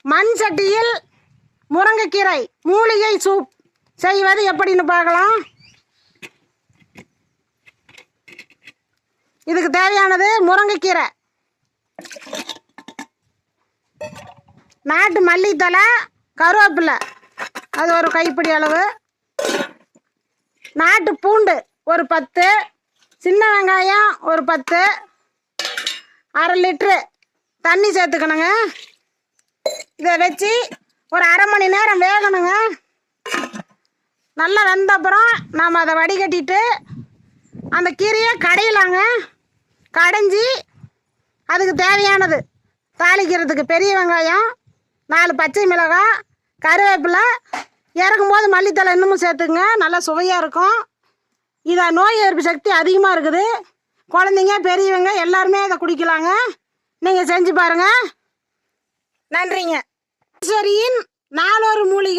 மண் சட்டியில் முருங்கைக்கீரை மூலிகை சூப் செய்வது எப்படின்னு பார்க்கலாம். இதுக்கு தேவையானது முருங்கைக்கீரை, நாட்டு மல்லித்தலை, கருவேப்பிலை அது ஒரு கைப்பிடி அளவு, நாட்டு பூண்டு ஒரு 10, சின்ன வெங்காயம் ஒரு 10, அரை லிட்ரு தண்ணி சேர்த்துக்கணுங்க. இதை வச்சு ஒரு அரை மணி நேரம் வேகணுங்க. நல்லா வெந்த அப்புறம் நாம் அதை வடிகட்டிட்டு அந்த கீரையை கடையலாங்க. கடைஞ்சி அதுக்கு தேவையானது தாளிக்கிறதுக்கு பெரிய வெங்காயம், 4 பச்சை மிளகாய், கருவேப்பிலை, இறக்கும்போது மல்லித்தலை இன்னமும் சேர்த்துங்க, நல்லா சுவையாக இருக்கும். இதை நோய் எதிர்ப்பு சக்தி அதிகமாக இருக்குது. குழந்தைங்க பெரியவங்க எல்லாருமே இதை குடிக்கலாங்க. நீங்கள் செஞ்சு பாருங்கள். நன்றிங்க. ஈஸ்வரியின் நாளொரு மூலிகை.